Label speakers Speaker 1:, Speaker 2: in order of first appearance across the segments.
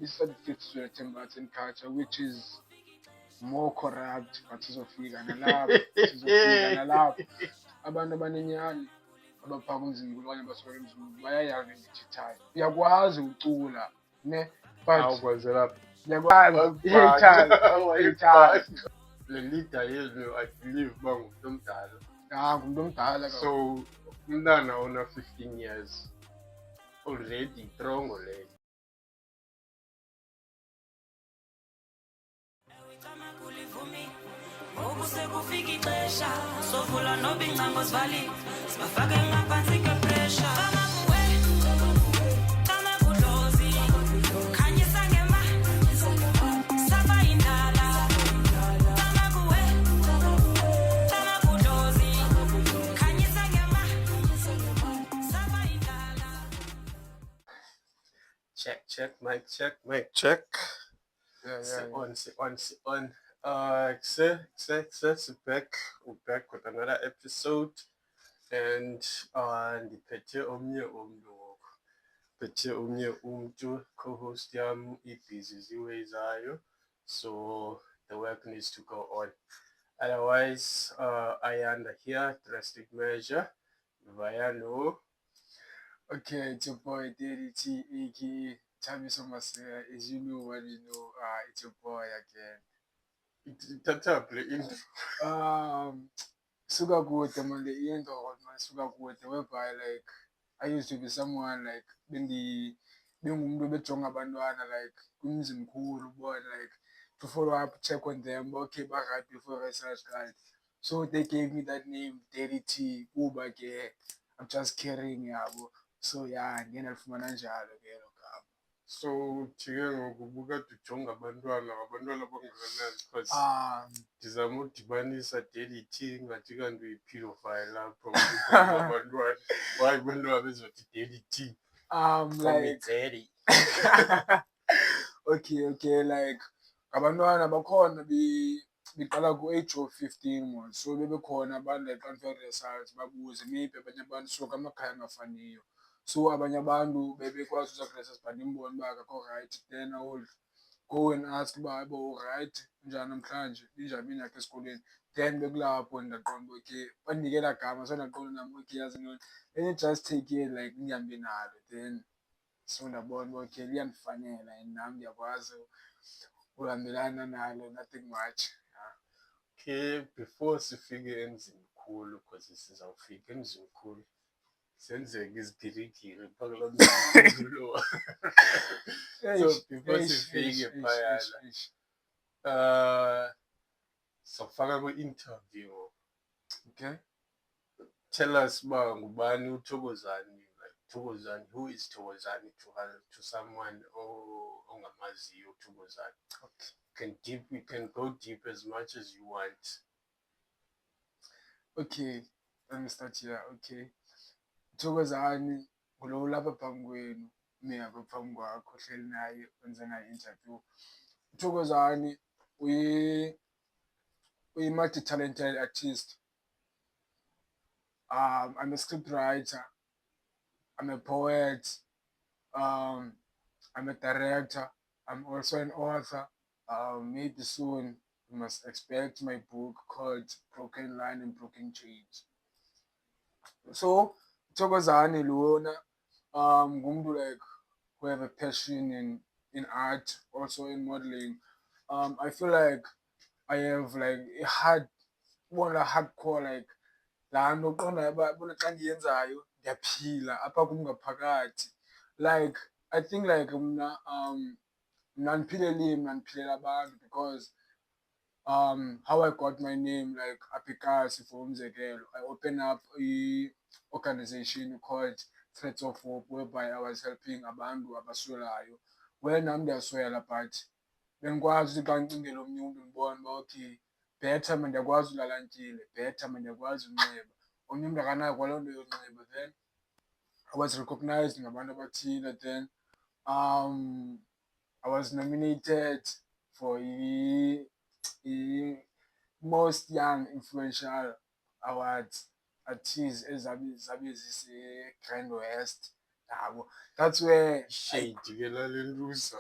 Speaker 1: this certificates to Tembaten culture, which is more corrupt, but sizofika nalapho abantu abanenyani abaphaka umzimba okanye abasuka emzimba bayayazi i-digital. Uyakwazi ucula ne but
Speaker 2: awukwenzela
Speaker 1: uyayithatha
Speaker 2: le leader yenu I believe uba ngumuntu omdala.
Speaker 1: ngumuntu omdala
Speaker 2: So umntana ona 15 years already trongo leyo.
Speaker 3: Sekufika ixesha sovula nobingcango sivali sibafake ngaphansi kwepressure kama budlozi khanyisa ngema saba indala kama budlozi khanyisa ngema saba indala.
Speaker 2: Check mic check. On. We're back with another episode, and ndiphethe omnye umntu co-host yam ibhizi ziwezayo, so the work needs to go on. Otherwise, Ayanda here, drastic measure. Vayano.
Speaker 1: Okay, it's your boy DDT, aka Thabiso Masera. As you know what you know, it's your boy again. Suka kude man, the end of man, suka kude, whereby like I used to be someone like bengumuntu bejonga abantwana like kumzi mkhulu, but like to follow up, check on them, okay, back right before research guide. So they gave me that name, DDT, kuba ke I'm just carrying yabo. So yeah, ngena lifumana njalo ke lo gama.
Speaker 2: So jike ngokubuka ujonga abantwana abangakanani, because ndizama udibanisa DDT ngathi kanti uyi-pedophile lapho abantwana. Why abantwana bezothi DDT?
Speaker 1: Like
Speaker 2: daddy.
Speaker 1: okay, like abantwana bakhona biqala ku-age of 15 more. So bebekhona abantu like xa results babuze maybe abanye abantu suka amakhaya angafaniyo. So abanye abantu bebekwazi uzakuresearch but imbona uba akakho right, then I will go and ask uba yabo right njani namhlanje, injani imini yakho esikolweni. Then bekulapho ndaqonda okay bandinike elaa gama, so ndaqonda nam okay yazi ntoni, let me just take it like ndihambe nalo. Then so ndabona uba okay liyandifanela and nam ndiyakwazi uhambelana nalo, nothing much.
Speaker 2: Okay, before sifike emzini mkhulu, because sizawufika emzini mkhulu senzeke izigirigiri phaa kulaa mzini mkhulu. So before sifike phayana sawufaka kwi-interview.
Speaker 1: Okay,
Speaker 2: tell us uba ngubani uThokozani, like Thokozani, who is Thokozani to someone ongamaziyo uThokozani.
Speaker 1: okay.
Speaker 2: You can go deep as much as you want.
Speaker 1: Okay, let me start here. Okay, Thokozani ngulo ulapha phambi kwenu, umi apha phambi kwakho hleli naye wenze naye interview. Thokozani uyi-multi-talented artist. I'm a script writer, I'm a poet, I'm a director, I'm also an author. Maybe soon you must expect my book called Broken Line and Broken Chains. So Thokozani lona ngumuntu like who have a passion in art, also in modeling. I feel like I have like a hardcore like laa nto uqondayo uba bona xa ndiyenzayo ndiyaphila apha kum ngaphakathi. Like I think like mna ndiphilela abantu because how I got my name like Apikasi for umzekelo, I opened up a organization called Threads of Hope, whereby I was helping abantu abaswelayo. Well, nam ndiyaswela but bendikwazi ukuthi xa ndicingela omnye umntu ndibona uba okay better man ndiyakwazi ulala ntyile, better man ndiyakwazi unxiba, omnye umntu akanayo kwaloo nto yonxiba. Then I was recognized ngabantu abathile. Then I was nominated for most young influential awards artists ezabe zise-Grand West yabo. That's where
Speaker 2: Shade ke lale loser.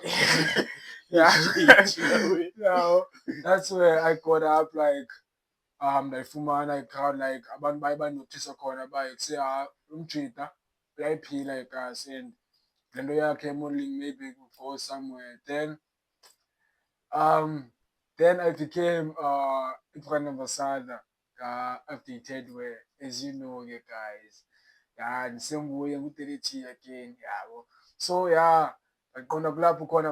Speaker 1: yeah,
Speaker 2: Shade lawe.
Speaker 1: no, that's where I got up like ndayifumana i-crowd like abantu baye banothisa khona uba kuse umjida uyayiphila igasi and le nto yakhe modeling maybe will go somewhere. Then I became a brand ambassador updated where, as you know, you guys. Yeah, ndisenguye ngu-30 again yabo. So yeah, ngaqonda kulapho khona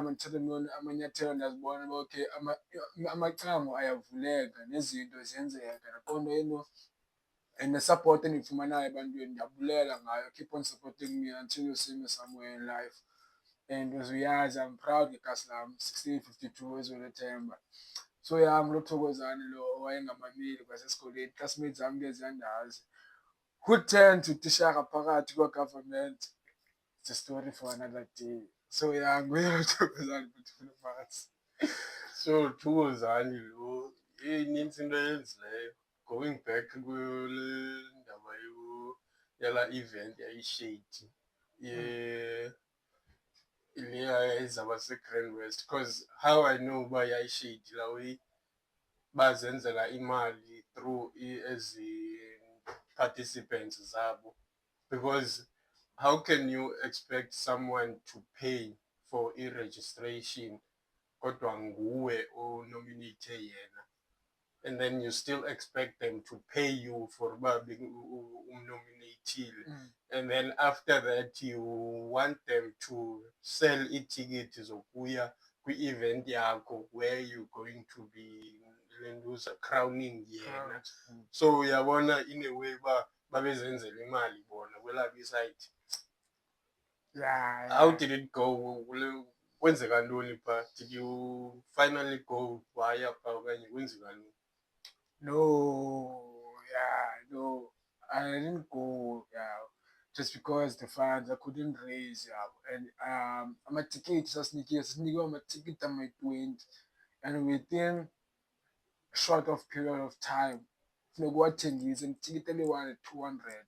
Speaker 1: amanyathelo ndazibona uba okay amacango ayavuleka nezinto ziyenzeka. Ndaqonda and ne-support endiyifumanayo ebantwini ndiyabulela ngayo. Keep on supporting me until you see me somewhere in life. And as uyazi, I'm proud ngegasi lam 1652 ezolethemba. So yeah, nguLothokozane lo owayengamameli kwasesikoleni. Classmates zami ke ziyandazi. Who turned to tishara phakathi kwa-government. It's a story for another day. So yeah, nguye uLothokozane Beautiful Parts.
Speaker 2: So Thokozane lo inintsi into eyenzileyo. Going back kule ndaba yala event yayishade leya ezaba se-Grand West, because how I know uba yayishade la way bazenzela imali through ezi participants zabo, because how can you expect someone to pay for i-registration kodwa nguwe onominate yena, and then you still expect them to pay you for uba umnominatile, and then after that you want them to sell itikiti zokuya kwi-event yakho where you're going to be lenduza crowning yena. So uyabona in a way uba babezenzela imali bona kwelabo iside.
Speaker 1: Yeah,
Speaker 2: How did it go? Kwenzeka ntoni pha? Did you finally go waya pha okanye kwenzeka ntoni?
Speaker 1: No, I didn't go, just because the funds I couldn't raise, and ama-ticket sasinikwe ama-ticket ama-20, and within short of period of time funeka uwathengise itikiti eli-1 at 200,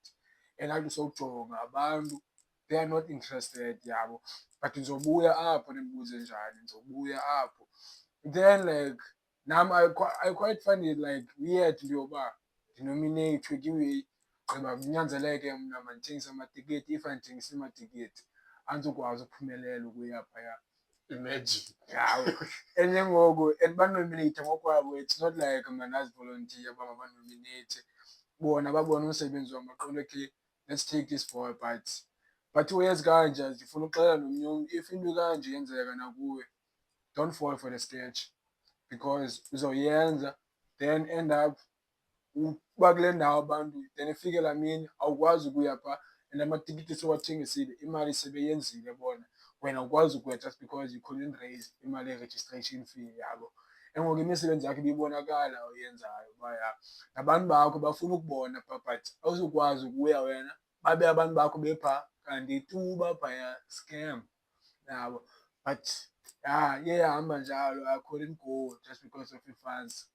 Speaker 1: and athi sowujonga abantu they are not interested yabo, but ndizobuya apho ndimbuze njani, ndizobuya apho. Then like nam I quite find it like weird into yoba ndinomineyithwe kiwe gqiba kunyanzeleke mna mandithengise amatikiti. If andithengise amatikiti andizokwazi ukuphumelela ukuya phaya.
Speaker 2: Imagine.
Speaker 1: Yawo. And ke ngoku and banomineyitha ngokwabo, it's not like mna ndazivolontiya uba mabanomineyithe. Bona babona umsebenzi wam baqonda okay, let's take this boy, but uyazi kanje ndifuna uxelela nomnye umntu, if into kanje yenzeka nakuwe, don't fall for the sketch, because uzoyenza then end up uba kule ndawo abantu, then ifike laa mini awukwazi ukuya phaa and amatikiti sowathengisile, imali sebeyenzile bona, wena awukwazi ukuya just because you couldn't raise imali ye-registration fee yabo. And ngoku imisebenzi yakho ibibonakala oyenzayo uba nabantu bakho bafuna ukubona phaa, but awuzukwazi ukuya wena babe abantu bakho bephaa kanti tu baphaya scam yabo. But iye yahamba njalo, I couldn't go just because of i-funds.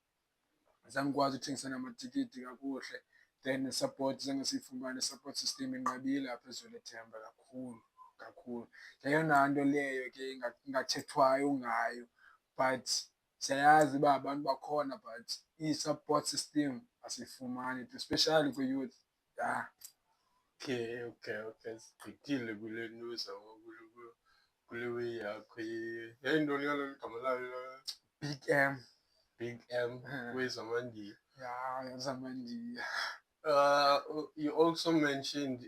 Speaker 1: Zange ndikwazi uthengisa namatikiti kakuhle, then ne-support zange siyifumane, support system inqabile apha eZolethemba kakhulu. Yeyona nto leyo ke ingathethwayo ngayo, but siyayazi uba abantu bakhona, but i-support system asiyifumani, especially kwi-youth.
Speaker 2: Okay. Sigqithile kule news kule way yakho yayintoni kaloku igama layo? Big M kwezamandiya.
Speaker 1: Zamandiya.
Speaker 2: You also mentioned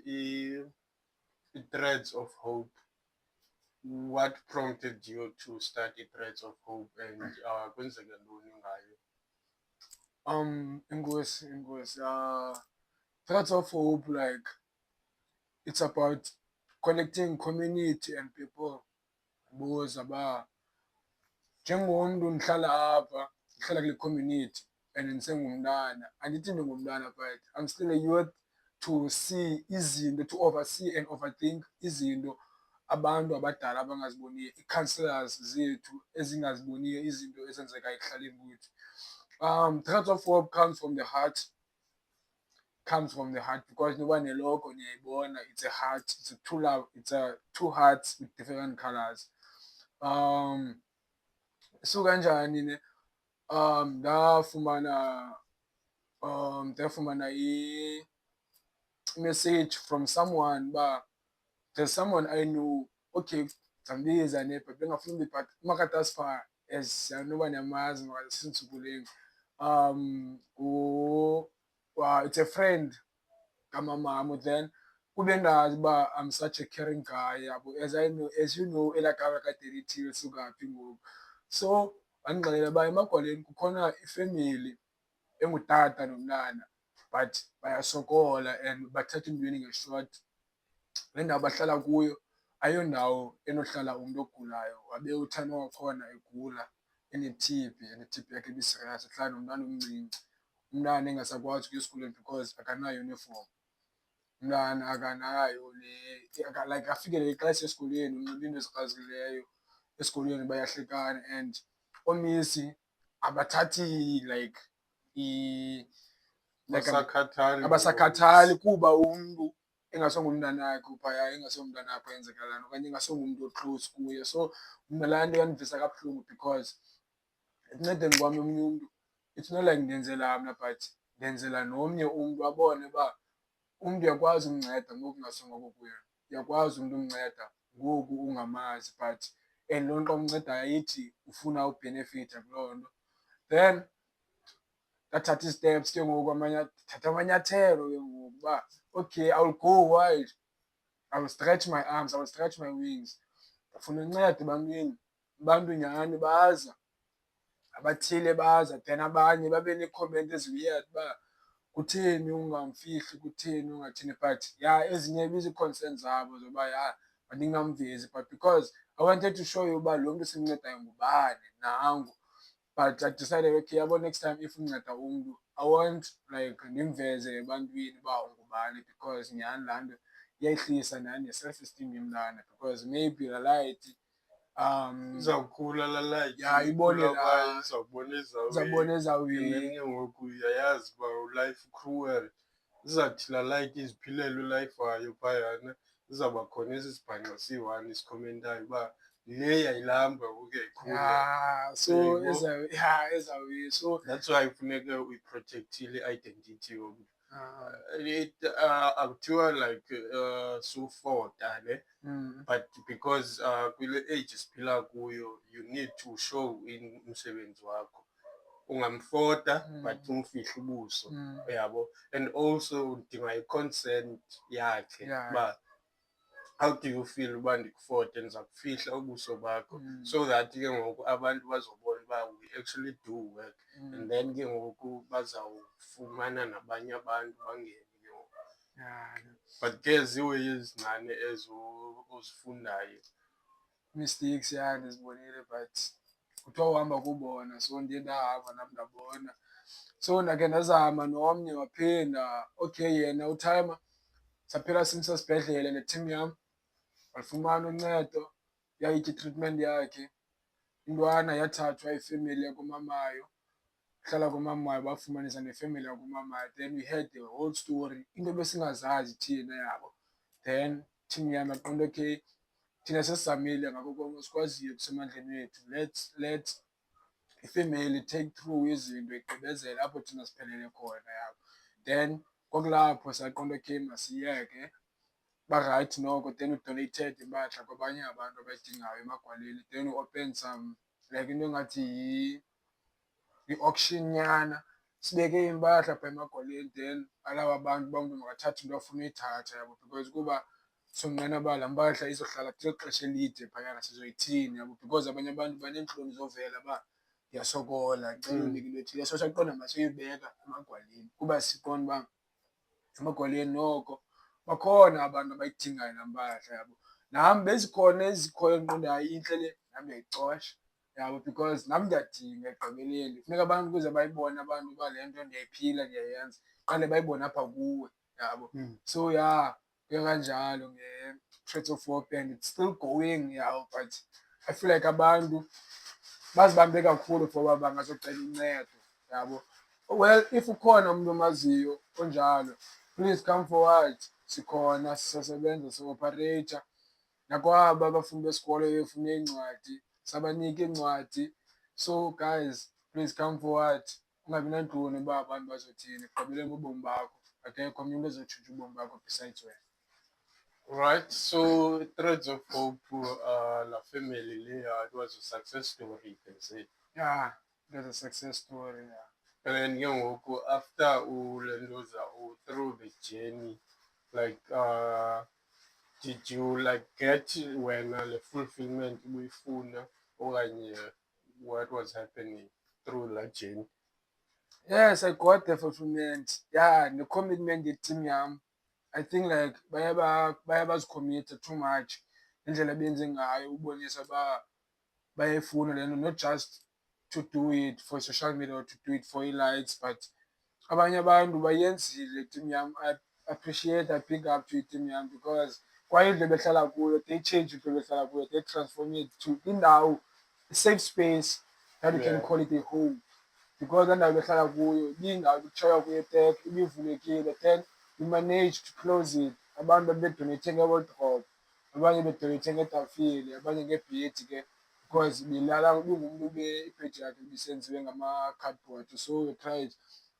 Speaker 2: Threads of Hope. What prompted you to start Threads of Hope, and kwenzeka ntoni ngayo?
Speaker 1: Enkosi. Threads of Hope, like, it's about connecting community and people. Buza ba njengomntu ndihlala apha, ndihlala kule community and ndisengumntana, andithi ndingumntana but I'm still a youth, to see izinto, to oversee and overthink izinto abantu abadala abangaziboniyo, ii-councillors zethu ezingaziboniyo izinto ezenzeka ekuhlaleni kwethu. Threads of Hope comes from the heart, comes from the heart because noba nelogo niyayibona, it's a heart, it's a two hearts with different colors. So kanjani ne ndafumana i-message from someone uba there's someone I knew, okay, ndizambiza ne but bengafuni uba but uMakatasfa as noba niyamazi makasisintsukuleni, it's a friend kamamam. Then kube ndazi uba I'm such a caring guy yabo, as you know elaa gama kade lithi lisuka phi ngoku. So wandixelela uba eMagwaleni kukhona ifemeli engutata nomntana but bayasokola and bathatha intweni nge-short. Le ndawo bahlala kuyo ayondawo enohlala umntu ogulayo, wabe uthana wakhona egula ene-T_B and i-T_B yakhe ibiserious, ehlala nomntana omncinci. Umntana engasakwazi ukuya esikolweni because akanayo uniform. Umntana akanayo like afikelele xa esesikolweni unxiba into ezikrazukileyo, esikolweni bayahlekana and oomisi abathathi like abasakhathali kuba umntu engasongumntanakhe uphaya, engasongumntanakho eyenzekalani okanye engasongumntu o-close kuye. So mna laa nto yandivisa kabuhlungu because ekuncedeni kwam omnye umntu, it's not like ndenzela mna but ndenzela nomnye umntu abone uba umntu uyakwazi umnceda ngoku ungasongoko kuye, uyakwazi umntu umnceda ngoku ungamazi but and loo nto xa umncedayo ayithi ufuna ubhenefitha kuloo nto. Then ndathatha ii-steps ke ngoku thatha amanyathelo ke ngoku uba okay, I will go wide, I will stretch my arms, I will stretch my wings. Ndafuna uncedo ebantwini, abantu nyhani baza, abathile baza, then abanye babe nee-comment ezi-weird uba kutheni ungamfihli, kutheni ungathini, but ezinye ibizii-concerns zabo zoba mandingamvezi but because I wanted to show you uba lo mntu simncedayo ngubani nangu. But I decided, okay, yabo next time if unceda umntu I want like ndimveze ebantwini uba ungubani because nyhani laa nto iyayihlisa nani ne-self esteem yomntana because maybe laa light
Speaker 2: izawukhula laa light,
Speaker 1: ibone
Speaker 2: izawubona
Speaker 1: ezawuye.
Speaker 2: then ke ngoku uyayazi uba life cruel. Izawuthi laa light iziphilele ulife wayo phayana, izawuba khona esi sibhanqa siyi-one isikhomentayo uba le yayilamba ngoku yayikhula.
Speaker 1: So
Speaker 2: Yebo.
Speaker 1: so
Speaker 2: That's why kufuneke uyiprotectile i-identity yomntu. Akuthiwa like sufota ne, but because kule age esiphila kuyo you need to show umsebenzi wakho. Ungamfota but umfihle ubuso, yabo. And also udinga i-consent yakhe uba how do you feel uba ndikufote, ndiza kufihla ubuso bakho so that ke ngoku abantu bazobona uba we actually do work and then ke ngoku bazawufumana nabanye abantu bangene ke ngoku. But ke zihoyi ezincane ezo ozifundayo.
Speaker 1: mistakes ndizibonile but kuthiwa uhamba kubona, so ndiye ndahamba nam ndabona. So ndakhe ndazama nomnye waphinda, okay yena uTimer saphela simsesibhedlele ne-team yam, walifumana uncedo, yayitya itreatment yakhe. Intwana yathathwa yifemeli yakomamayo, hlala komamayo bafumanisa nefemeli yakomamayo. Then we heard the whole story, into besingazazi thina yabo. Then team yam yaqonda okay thina sesizamile ngako konke sikwaziyo kusemandleni wethu, let's ifemeli take through izinto igqibezela apho thina siphelele khona yabo. Then kwakulapho saqonda okay masiyeke barayithi noko. Then udonated impahla kwabanye abantu abayidingayo eMagwaleni. Then we-open some like into engathi yi-auction nyana, sibeke impahla phaa eMagwaleni. Then alawo abantu bamntu makathathe into afuna uyithatha yabo because kuba sonqena uba laa mpahla izohlala kulo xesha elide phayana sizoyithini yabo because abanye abantu baneentloni zovela uba ndiyasokola ndicela unika into ethile. So saqonda masiyibeka eMagwaleni kuba siqonda uba eMagwaleni noko bakhona abantu abayidingayo laa mpahla yabo. Nam bezikhona ezikhoyo endiqondayo intle le, nam ndiyayicosha yabo because nam ndiyadinga ekugqibeleni. Funeka abantu ukuze bayibone abantu uba le nto ndiyayiphila ndiyayenza, qale bayibone apha kuwe yabo. So kuye kanjalo nge-Threads of Hope and it's still going yabo. But I feel like abantu bazibambe kakhulu for uba bangazocela uncedo yabo. Well, if ukhona umuntu omaziyo onjalo, please come forward. Sikhona sisasebenza si-operator. Nakwaba abafundi besikolo befuna iy'ncwadi, sabanika iy'ncwadi. So guys, please come forward. Ungabi nantloni uba abantu bazothini, ekugqibeleni ubomi bakho. Akekho omnye umntu ozotshintsha ubomi bakho besides wena.
Speaker 2: Right, so Threads of Hope, La Family, it was a success story, you can say.
Speaker 1: Yeah, that's a success story, yeah.
Speaker 2: And then after Lendoza, through the journey, like did you like get when the fulfillment we found or what was happening through that journey?
Speaker 1: Yes, I got the fulfillment. Yeah, the commitment ye-team yam. I think like baye bazikhommitha too much indlela ebenze ngayo ubonisa uba bayayifuna le nto, not just to do it for social media or to do it for i-likes, but abanye abantu bayenzile i-team yam. I appreciate, I big up to i-team yam because kwaye indlu ebehlala kuyo, they change indlu ebehlala kuyo, they transform it to indawo, a safe space that you can
Speaker 2: Yeah.
Speaker 1: call it a home. Because laa ndawo behlala kuyo ibingawo ibitshaywa kuyo etek, ibivulekile, then we managed to close it. Abantu babedoneyithe nge-wardrobe, abanye bedoneyithe ngeetafile, abanye ngeebhedi ke, because ibingumntu ibhedi yakhe ibisenziwe ngama-cardboard. So we tried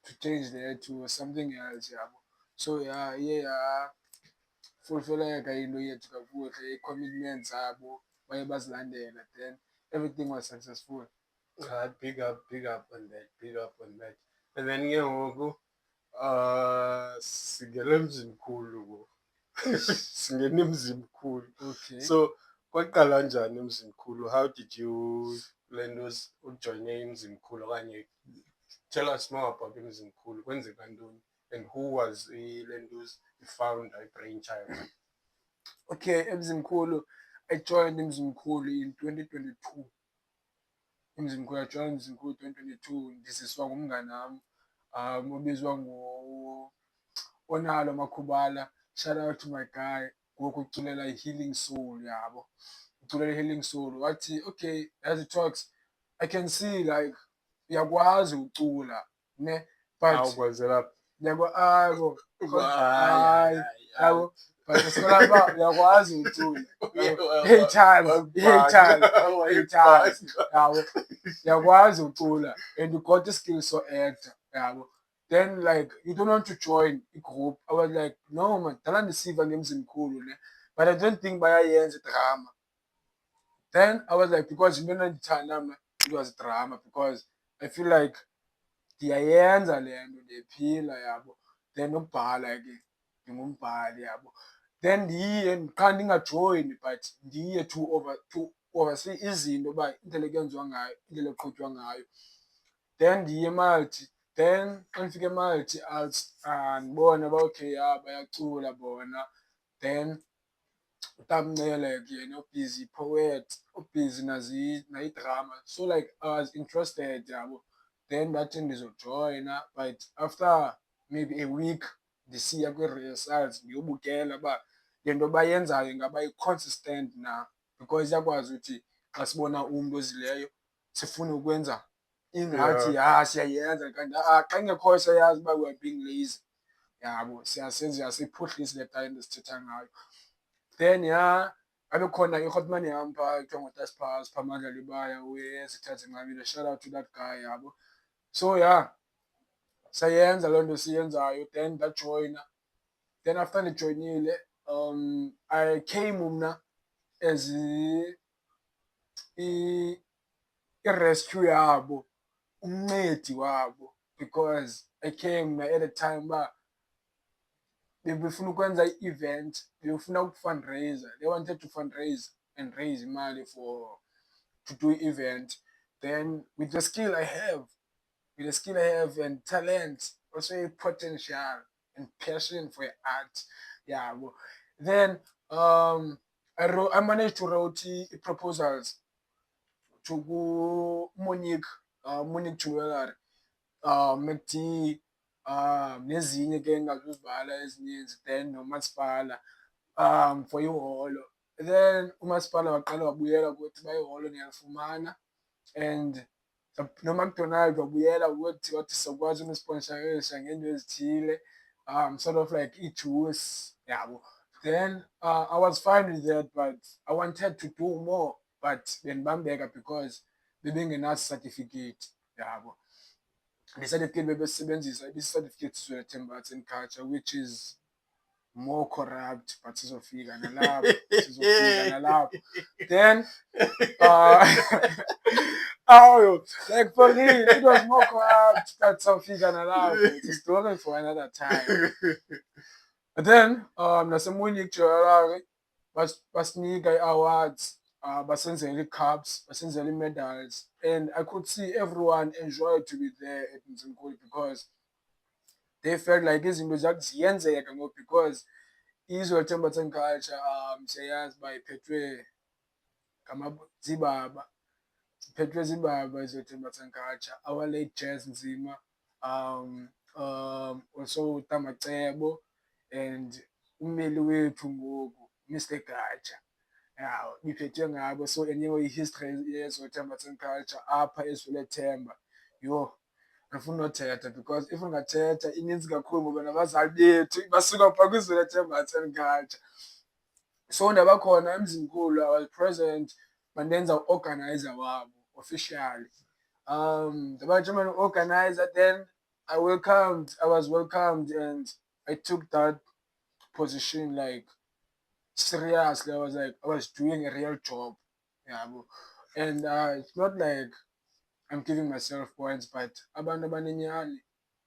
Speaker 1: to change that to something else, yabo. So yeah, iye yafulfileka into yethu kakuhle, ii-commitment zabo baye bazilandela, then everything was successful.
Speaker 2: Big up on that, big up on that. And then singena emzimkhulu singena emzimkhulu.
Speaker 1: Okay.
Speaker 2: So kwaqala njani emzimkhulu? How did you Lendo's ujoine emzimkhulu okanye tell us more about emzimkhulu, kwenzeka ntoni, and who was Lendo's founder, brainchild?
Speaker 1: Okay, Mzimkhulu, I joined Mzimkhulu in 2022. Mzimkhulu, I joined Mzimkhulu 2022. Ndisiswa ngumngani wam, obizwa Onalo Makhubala. Shout out to my guy. Ngoku uculela i-Healing Soul, yabo. Uculela i-Healing Soul. Wathi, okay, as it talks, I can see like uyakwazi ucula, ne? But
Speaker 2: Awukwazela
Speaker 1: yabo, but isikolo uba uyakwazi ucula. Hey-Charles, yabo, uyakwazi ucula and you got the skills to act, yabo. Then like you don't want to join a group. I was like, no man, dala ndisiva ngemzimkhulu ne, but I don't think bayayenza drama. Then I was like, because into endandithanda mna it was drama, because I feel like ndiyayenza le nto, ndiyaphila, yabo. Then ukubhala ke ndingumbhali, yabo. Then ndiye qha ndingajoyini but ndiye to oversee izinto uba indlela ekwenziwa ngayo, indlela eqhutywa ngayo. Then ndiye eMalti. Then xa ndifika eMalti ndibone uba okay, ya bayacula bona. Then uTamncele ke yena ubhizi poet, ubhizi nayidrama. So like I was interested, yabo. Then ndathi ndizojoyina, but after maybe a week ndisiya kwii-rehearsals ndiyobukela uba le nto bayenzayo ingaba i-consistent na, because iyakwazi uthi xa sibona umntu ozileyo sifune ukwenza ingathi siyayenza, kanti xa ingekhoyo siyayazi uba we are being lazy, yabo. Siyasiphuhlisa le talent esithetha ngayo. Then abe khona i-hotman yam phaa ekuthiwa nguTaspas Phamandla Libaya, uSithathe Ncamile. Shout out to that guy, yabo. So sayenza loo nto siyenzayo, then ndajoyina. Then after ndijoyinile, I came mna as i-rescue yabo, umncedi wabo, because I came at a time uba bebefuna ukwenza i-event, bebefuna ukufundraiser. They wanted to fundraise and raise imali to do event. Then with the skill I have, and talent, also a potential and passion for art, yabo. Then I managed to write proposals to Monique Jewelry, McD, nezinye ke engazuzibhala ezininzi, then nomasipala for iholo. Then umasipala waqala wabuyela kuthi uba iholo niyalifumana and no-McDonald's wabuyela wathi sizokwazi unisponsorisha ngento ezithile, sort of like i-juice, yabo. Then I was fine with that, but I wanted to do more, but bendibambeka because bebengenaso certificate, yabo. The certificate bebesebenzisa ibisi-certificate seZwelithemba Arts and Culture, which is more corrupt, but sizofika nalapho. Then oh, like for real, it was more corrupt, but sizofika nalapho. It's a story for another time. But then nasemunye kuJanuary basinika i-awards, basenzela ii-cups, basenzela ii-medals, and I could see everyone enjoy to be there at Mzimkhulu because they felt like izinto ziyenzeka ngoku because iZwelithemba Arts and Culture siyayazi uba iphethwe ziibaba, ziphethwe ziibaba iZwelithemba Arts and Culture, our late Jazz Nzima, also Tamacebo, and ummeli wethu ngoku Mr Gaja. Yeah, iphethwe ngabo. So anyway, i-history yeZwelithemba Arts and Culture apha eZwelithemba, yho, andifuni nothetha because if ungathetha ininzi kakhulu ngoba nabazali bethu basuka phaa kwiZwelithemba Arts and Culture. So ndabakhona eMzimkhulu, I was present, bandenza u-organizer wabo officially. Ndabanjemane u-organizer, then I was welcomed, and I took that position like seriously. I was like, I was doing a real job, yabo. And it's not like I'm giving myself points, but abantu abanenyani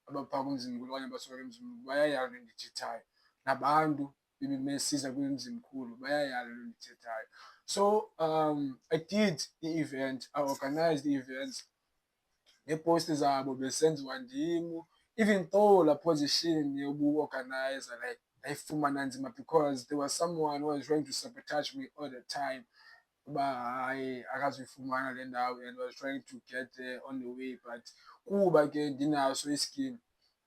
Speaker 1: abaphaa kuMzimkhulu okanye abasuka eMzimkhulu bayayazi into endithethayo, nabantu bebesiza kwiMzimkhulu bayayazi into endithethayo. So I did the-event, I organized the-events, neeposti zabo besenziwa ndim, even though la position yobu-organizer like ndayifumana nzima because there was someone who was trying to sabotage me all the time uba hayi akazuyifumana le ndawo, and was trying to get there on the way, but kuba ke ndinaso i-skill,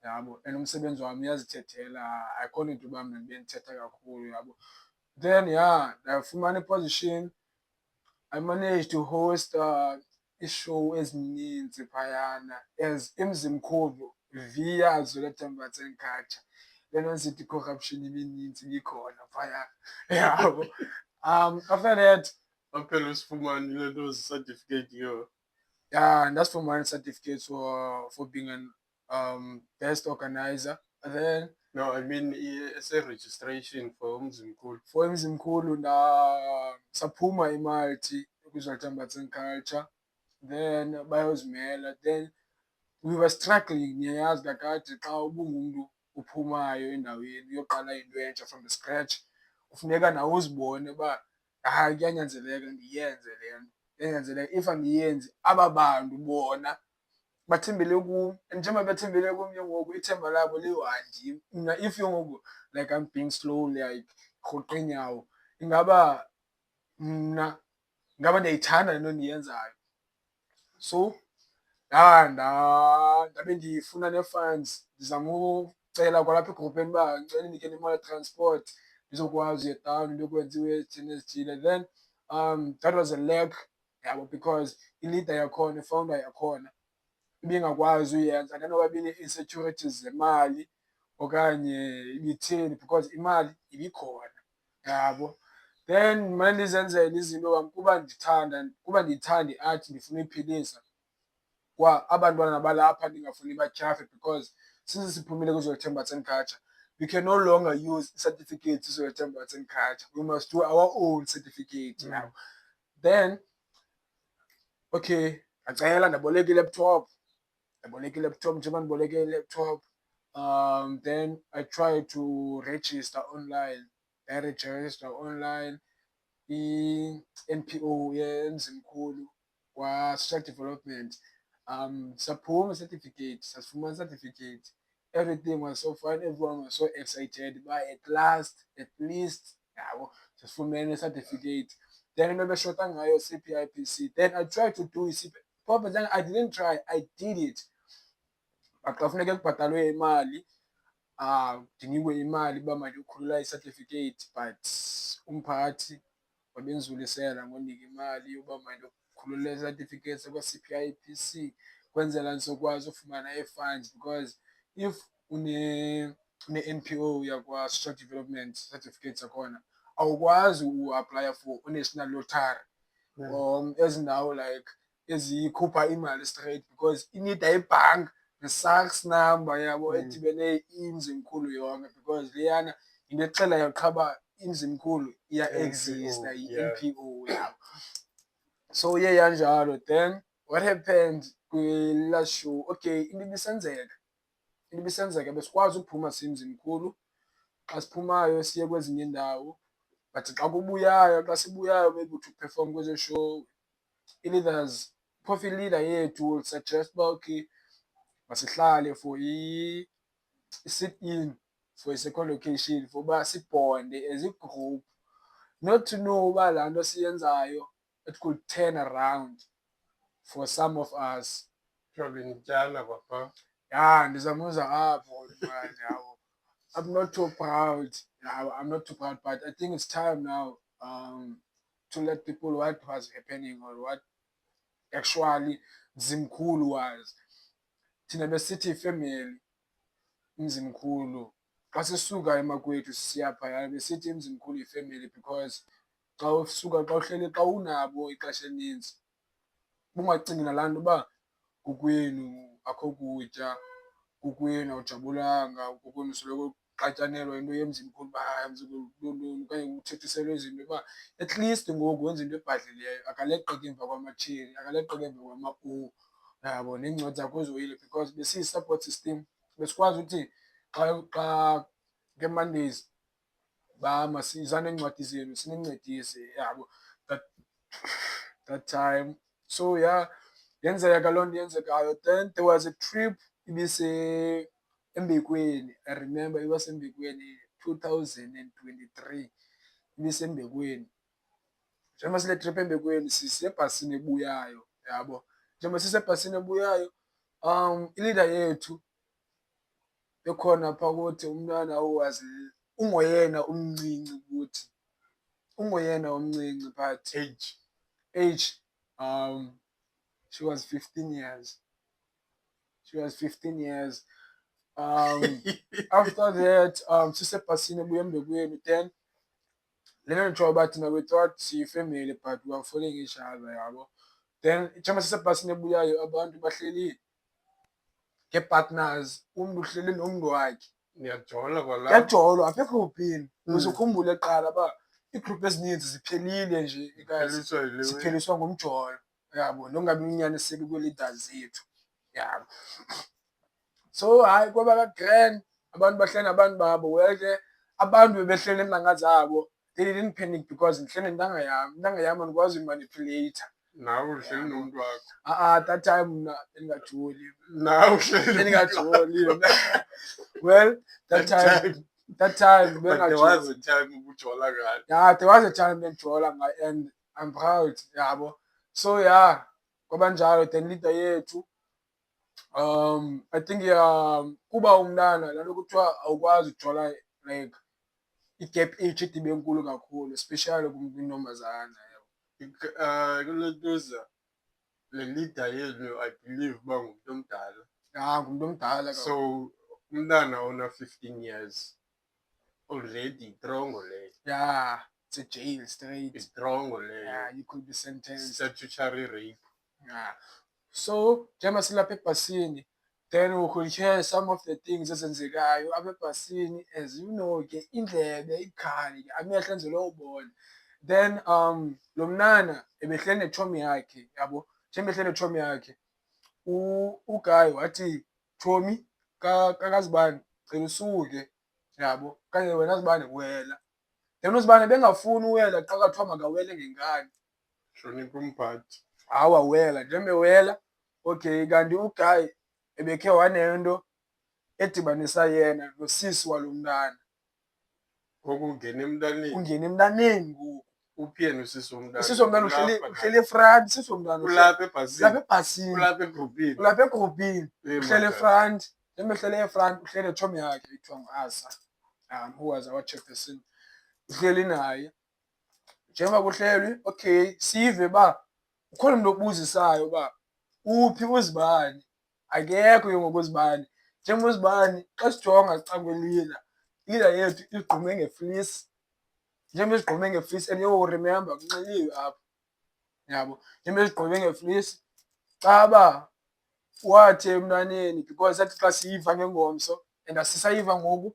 Speaker 1: yabo, and umsebenzi wami uyazithethela, akho nto uba mna ndibe ndithetha kakhulu, yabo. Then yeah, ndafumana i-position. I managed to host ii-show ezininzi phayana as eMzimkhulu via Zwelithemba Arts and Culture. Le nto sithi i-corruption ibininzi ibikhona phayana, yabo. After that,
Speaker 2: Waphela usifumana ile nto certificate yo.
Speaker 1: yeah, ndasifumana certificates for being an best organizer. And then
Speaker 2: No, I mean it's a registration for Mzimkhulu.
Speaker 1: for eMzimkhulu saphuma imalti kwiZwelithemba Arts and Culture, then bayozimela. Then we were struggling, niyayazi kakade xa ubungumntu uphumayo endaweni uyoqala into entsha from the scratch, kufuneka nawe uzibone uba hayi kuyanyanzeleka ndiyenze le nto, kuyanyanzeleka. If andiyenzi aba bantu bona bathembele kum, and njengoba bethembele kum ke ngoku ithemba labo liyi-1 mna. If ke ngoku like I'm being slow, like rhoqa iinyawo, ingaba ndiyayithanda le nto ndiyenzayo. So ndabe ndifuna nee-funds, ndizama ucela kwalapha egrupeni uba ndicela indike nemali transport ndizokwazi uya etawuni ndiyokwenza izinto ezithile. Then that was a lack, yabo, because i-leader yakhona, i-founder yakhona ibingakwazi uyenza. Ndanoba binee-insecurities zemali okanye ibitheni because imali ibikhona, yabo. Then ndimane ndizenzela izinto kuba ndiyithanda i-art, ndifuna uyiphilisa kwa abantwana balapha ndingafuni batyhafe because since siphumile kwiZwelithemba Arts and Culture, we can no longer use certificates iZwelithemba Arts and Culture. We must do our own certificate, yabo. Then okay, ndacela ndaboleka i-laptop, njengoba ndiboleke i-laptop. Then I tried to register online, ndayiregister online i-NPO yeMzimkhulu kwa-social development. Saphuma certificate, sasifumana certificate. Everything was so fine, everyone was so excited uba at least, yabo, sasifumene certificate. Then into ebeshota ngayo CPIPC. Then I tried to do but then I didn't try, I did it. But xa funeke kubhatalwe imali, ndinikwe imali uba mandiyokhulula i-certificate, but umphathi wabenzulisela ngonika imali yoba sikhulule certificates kwa-CPIPC kwenzela sizokwazi ufumana ii-funds, because if une-NPO yakwa-social development certificates zakhona awukwazi uaplaya for u-national lottery or ezi ndawo like ezikhupha imali straight, because inida ibhank ne-SARS number yabo edibene iNzimkhulu yonke, because leyana into exelayo qha uba iNzimkhulu iya-exista yi-NPO yabo. So iye yanjalo. Then what happened kwelaa show, okay, into ibisenzeka besikwazi uphuma siyiNzimkhulu. Xa siphumayo siye kwezinye iindawo, but xa sibuyayo maybe to perform kwezo show, i-leaders, phofu i-leader yethu will suggest uba okay masihlale for i-sit-in for i-second location for uba sibhonde as a-group, not to know uba laa nto siyenzayo it could turn around for some of us.
Speaker 2: Probably nityala kwapha.
Speaker 1: Yeah, ndizamuzwa apho man, yabo. I'm not too proud. Yeah, I'm not too proud, but I think it's time now to let people what was happening or what actually Nzimkhulu was. Thina besithi ifamily Nzimkhulu. Xa sisuka emakwethu sisiya phaya besithi iNzimkhulu ifamily, because xa unabo ixesha elininzi bungacingi nalaa nto uba kokwenu akho kutya, kokwenu awujabulanga, kokwenu soloko uxatyanelwa into yeMzimkhulu uba ntoni okanye kuthethiselwa izinto uba at least ngoku wenza into ebhadlileyo, akaleqeki emva kwamatsheri, akaleqeki emva kwama-O, yabo, neencwadi zakho uzoyile, because besiyi-support system. Besikwazi uthi xa ngee-Mondays siza neencwadi zenu sinincedise, yabo, that time. So yeah, yenzeka loo nto yenzekayo. Then there was a trip Embekweni. I remember it was Embekweni 2023, ibiseMbekweni. Njengoba sile trip Embekweni sisebhasini ebuyayo, yabo. Njengoba sisebhasini ebuyayo, i-leader yethu ekhona phaa kuthi umntwana ungoyena umncinci kuthi, ungoyena umncinci but age, she was 15 years. She was 15 years. After that, sisebhasini ebuya Embekweni, then le nto nditsho uba thina we thought siyi-family but we are following each other, yabo. Then njengoba sisebhasini ebuyayo abantu bahleli ngee-partners, umntu uhleli nomntu wakhe.
Speaker 2: Niyajola kwalapha.
Speaker 1: Kuyajolwa apha egruphini. Uze ukhumbule kuqala uba iigruphu ezininzi ziphelile nje zipheliswa ngumjolo, yabo, nongabi unyaniseki kwee-leaders zethu, yabo. So hayi kwaba ka-grand, abantu bahleli nabantu babo. Well ke abantu bebehleli neentlanga zabo, they didn't panic because ndihleli nentanga yam. Intanga yam andikwazi uyimanipuleyitha.
Speaker 2: Nawe uhleli nomntu wakho.
Speaker 1: That time mna bendingajoli.
Speaker 2: Nawe uhleli
Speaker 1: Bendingajoli. Well, that time
Speaker 2: but there
Speaker 1: bendingajoli.
Speaker 2: was a time ubujola ngayo.
Speaker 1: Yeah, there was a time bendijola ngayo and I'm proud, yabo. So yeah, kwaba njalo. Then leader yethu, I think kuba umntana laa nto kuthiwa awukwazi ujola like i-gap age ide ibe nkulu kakhulu, especially kwintombazana, yabo.
Speaker 2: Kulotuza le leader yenu I believe uba ngumntu omdala.
Speaker 1: Ngumntu omdala.
Speaker 2: So umntana ona-15 years already itrongo leyo.
Speaker 1: Yeah, it's a jail straight.
Speaker 2: Itrongo leyo.
Speaker 1: Yeah, you could be sentenced.
Speaker 2: Statutory rape.
Speaker 1: Yeah. So njengoba silapha ebhasini, then we could hear some of the things ezenzekayo apha ebhasini, as you know ke indlebe ikhali ke amehlo enzelwe ubona. Then lo mnana ebehleli netshomi yakhe, yabo. Njengoba ehleli netshomi yakhe, uGuy wathi, tshomi kaZibane cela usuke, yabo, okanye wena Zibane wela. Then uZibane bengafuni uwela xa kwathiwa makawele ngenkani.
Speaker 2: Hlonipha umphathi.
Speaker 1: Hawa wela. Njengoba ewela, okay, kanti uGuy ebekhe wanento edibanisa yena nosisi walo mntana.
Speaker 2: Ngoku
Speaker 1: Ungena emntaneni ngoku.
Speaker 2: uphi yena usisi womntana?
Speaker 1: Usisi womntana uhleli efront. Usisi womntana
Speaker 2: ulapha ebhasini.
Speaker 1: ulapha ebhasini.
Speaker 2: Ulapha egruphini.
Speaker 1: Ulapha egruphini. Uhleli efront. Njengoba ehleli efront uhleli netshomi yakhe ekuthiwa ngu-Asa, who was our chairperson. Uhleli naye. Njengoba kuhlelwi, okay, sive uba ukhona umuntu obuzisayo uba uphi uZibani, akekho ke ngoku uZibani. Njengoba uZibani xa sijonga cangkwelila yethu igqume ngeflisi, njengoba izigqume ngeflisi and remember kunxiliwe apha, yabo. Njengoba izigqume ngeflisi xa ba wathi emntwaneni because sathi xa siyiva ngengomso and asisayiva ngoku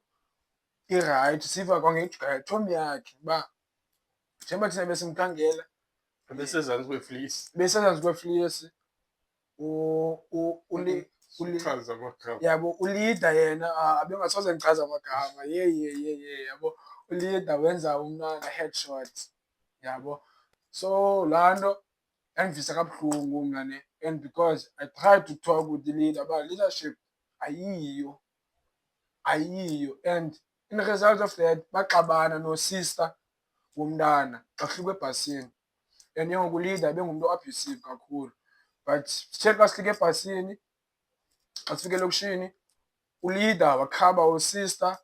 Speaker 1: irayithi, siyiva kwangethomi yakhe uba njengoba thina besimkhangela
Speaker 2: Abesezantsi kweflisi.
Speaker 1: besezantsi kweflisi
Speaker 2: Chaza amagama.
Speaker 1: yabo, ulida yena abengasoze ndichaza amagama yabo. Ulida wenza umntana headshot, yabo. So laa nto yandivisa kabuhlungu mna ne, and because I tried to talk with the leader about leadership ayiyo, and in result of that baxabana nosista womntana baxhlikwa ebhasini, and ke ngoku ulida bengumntu o-abusive kakhulu. But sithe xa sihlike ebhasini, xa sifike elokishini, ulida wakhaba usista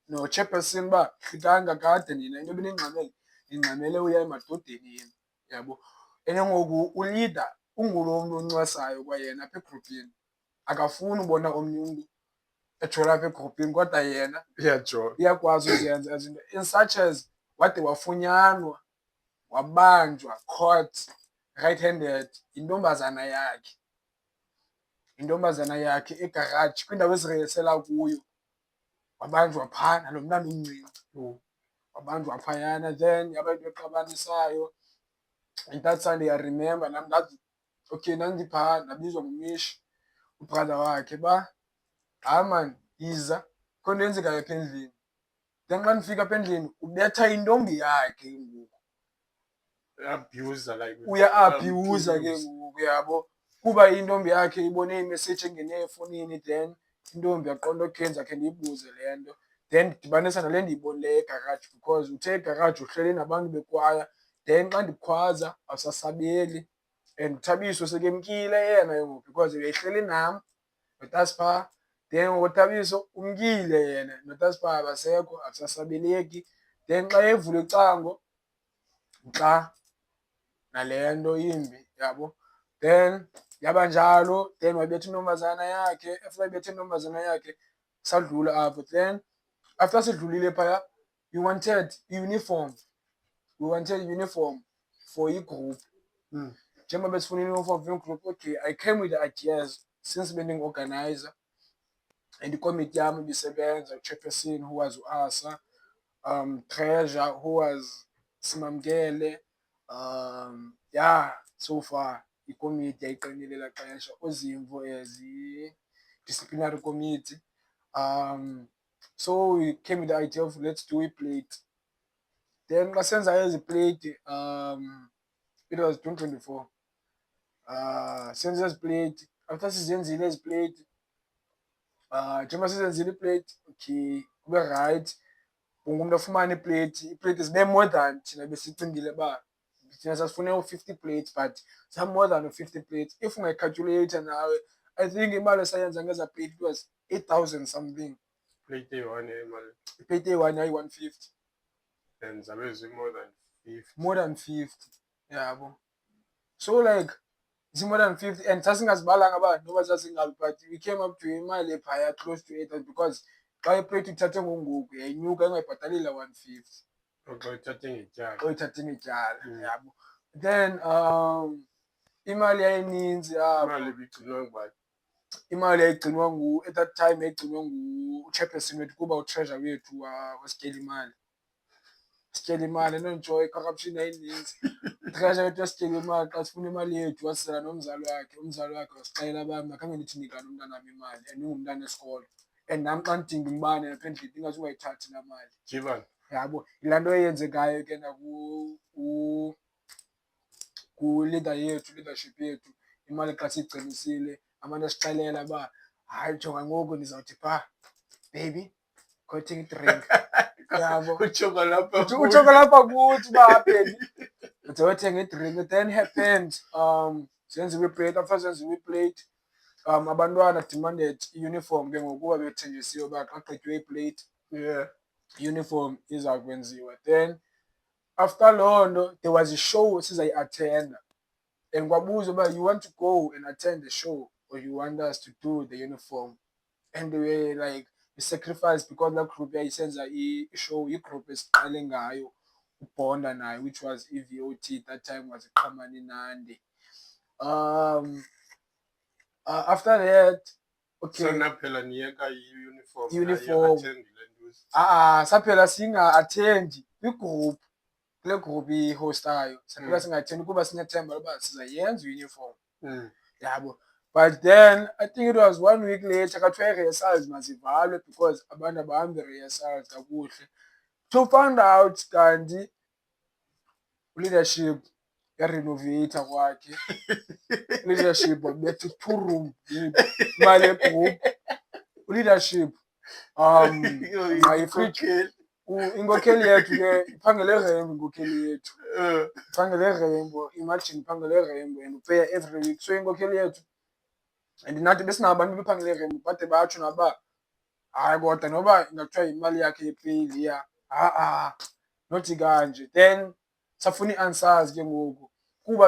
Speaker 1: no-chairperson uba hlikani kakade nina, into beningxamele ningxamele uya emadodeni yenu, yabo. And ke ngoku ulida ungulo mntu uncwasayo kwayena apha egrupini, akafuni ubona omnye umntu ejola apha egrupini kodwa yena
Speaker 2: Iyajola.
Speaker 1: uyakwazi uzenza izinto in such as wade wafunyanwa wabanjwa caught right handed yintombazana yakhe egaraji kwindawo ezireyisela kuyo, wabanjwa phaa nalo mntana umncinci, wabanjwa phayana. Then yaba yinto exabanisayo. And that Sunday I remember nam ndathi okay, ndandiphaa ndabizwa nguMishi ubrother wakhe uba hayi maan yiza kho nto yenzekayo apha endlini. Then xa ndifika apha endlini ubetha intombi yakhe ngoku,
Speaker 2: Abuser like.
Speaker 1: uya-abhyuza ke ngoku, yabo, kuba intombi yakhe ibone imeseji engene efowunini. Then intombi yaqonda okay ndizakhe ndiyibuze le nto, then ndidibanisa nale ndiyibonileyo egaraji because uthe egaraji uhleli nabantu bekwaya. Then xa ndikhwaza awusasabeli and uThabiso sekemkile yena ke ngoku because behleli nam noTasiphaa. Then uThabiso umkile yena noTasiphaa abasekho, akusasabeleki. Then xa evula icango xa nale nto imbi, yabo. Then yaba njalo, then wayibetha intombazana yakhe. After wayibetha intombazana yakhe sadlula apho. Then after sidlulile phaya we wanted uniform for igroup. Njengoba besifuna i-uniform for igroup, okay, I came with the ideas since bendingu-organizer and ikomiti yam ibisebenza, chairperson who was uAsa, treasure who was Simamkele, so far ikomiti yayiqinile elaa xesha, uZimvo as i-disciplinary committee. So we came with the idea of let's do a plate. Then xa senza ezi plate, it was 2024. Senza ezi plate, after sizenzile ezi plate, njengoba sizenzile iplate, okay, kube rayithi, wonke umntu afumane iplate zibe more than thina besicingile uba thina sasifune u-50 plates but some-more than u-50 plates. If ungayicalculator nawe, I think imali esayenza ngezaa plate it was 8,000 something.
Speaker 2: Plate eyi-one imali.
Speaker 1: Iplate eyi-one yayi-150.
Speaker 2: And zabe zi-more than 50.
Speaker 1: More than 50, yabo. So like zi-more than 50 and sasingazibalanga uba noba zazingaphi but we came up to imali ephaya close to 8,000 because xa iplate ithathe ngongoku yayinyuka ingayibhatalile 150
Speaker 2: Xa ithathe ngetyala.
Speaker 1: xa uyithathe ngetyala, yabo. Then imali yayininzi apho.
Speaker 2: Imali ibigcinwa ngubani?
Speaker 1: Imali yayigcinwa at that time yayigcinwa nguchairperson wethu kuba utreasure wethu wasityela imali. Sityela imali, no-enjoy i-corruption yayininzi. Utreasure wethu wasityela imali xa sifuna imali yethu wasizela nomzali wakhe. Umzali wakhe wasixelela uba mna khange ndithi nikani umntanam imali and ndingumntana wesikolo and nam xa ndidinga umbane apha endlini ndingathi ungayithathi laa mali,
Speaker 2: Jibani.
Speaker 1: yabo. Yilaa nto eyenzekayo ke ku-leader yethu, leadership yethu, imali xa siyigcinisile abantu esixelela uba hayi jonga ngoku ndizawuthi phaa baby go thenga idrink, yabo.
Speaker 2: Utsho lapha.
Speaker 1: Utsho lapha kuthi uba baby uzawuthenga idrink. Then happened zenziwe iplate. After zenziwe iplate, abantwana demanded i-uniform ke ngokuba bethenjisiwe uba xa gqitywe iplate
Speaker 2: Yeah.
Speaker 1: uniform iza kwenziwa. Then after loo nto there was a show sizayi-attenda and kwabuza uba you want to go and attend the show or you want us to do the uniform, and they were like we sacrificed because that group yayisenza i-show i-group esiqale ngayo ubonda nayo, which was i-VOT. That time was iqhamani Nandi. After that,
Speaker 2: So
Speaker 1: okay,
Speaker 2: naphela niyeka i-uniform.
Speaker 1: Uniform.
Speaker 2: attend le nto.
Speaker 1: saphela singa-athendi kwigroup, kule group ihostayo saphela singa-athendi kuba sinethemba loba sizayenza i-uniform, yabo. But then I think it was 1 week later kathiwa ii-rehearsals mazivalwe because abantu abahambi ii-rehearsals kakuhle. To find out kanti uleadership yarenovatha kwakhe. Leadership wabetha i-2 room imali yegroup. Uleadership inkokheli yethu ke iphangele eRembo, inkokheli yethu iphangele eRembo. Imagine iphangele eRembo and upeya every week. So inkokheli yethu and nathi besinabantu bephangele eRembo bade batsho naba hayi kodwa noba ingathiwa imali yakhe yepeyili nothi kanje. Then safuna ii-answers ke ngoku kuba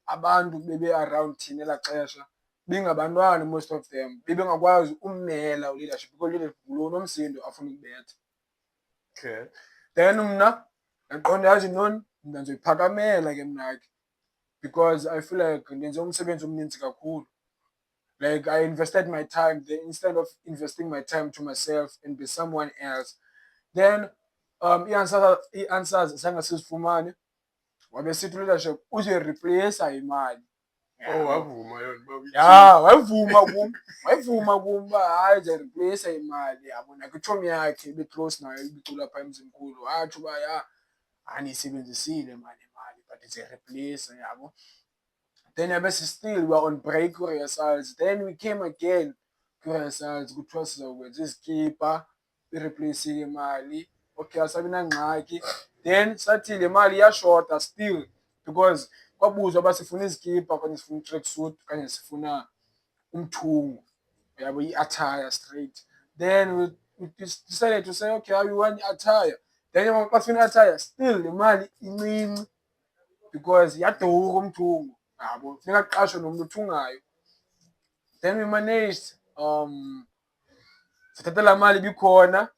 Speaker 1: abantu bebe-around thina elaa xesha bengabantwana, most of them bebengakwazi ummela uleadership because uleadership ngulo nomsindo afuna ukubetha.
Speaker 2: Okay.
Speaker 1: Then mna ndaqonda yazi ntoni, mna ndizoyiphakamela ke mna ke because I feel like ndenze umsebenzi omninzi kakhulu. Like I invested my time there instead of investing my time to myself and be someone else. Then ii-answers zange sizifumane, wabe sithi uleadership uzoyirepleyisa imali.
Speaker 2: Wavuma yona uba
Speaker 1: wayevuma kum uba hayi uzoyirepleyisa imali, yabo. Nakwitshomi yakhe ebeclose nayo ibicula phaa eMzimkhulu watsho uba niyisebenzisile mani imali but izoyirepleyisa, yabo. Then yabe still we are on break kwi-rehearsals. Then we came again kwi-rehearsals kuthiwa sizawukwenza izikipa irepleyisile imali. Okay, asabi nangxaki. Then sathi le mali iyashota still because kwabuzwa uba sifuna izikipa okanye sifuna i-tracksuit okanye sifuna umthungo, yabo, i-attire straight. Then we decided to say, okay, how you want i-attire. Then xa sifuna i-attire still le mali incinci because yadura umthungo, yabo, funeka kuqashwe nomntu othungayo. Then we managed sathatha laa mali ibikhona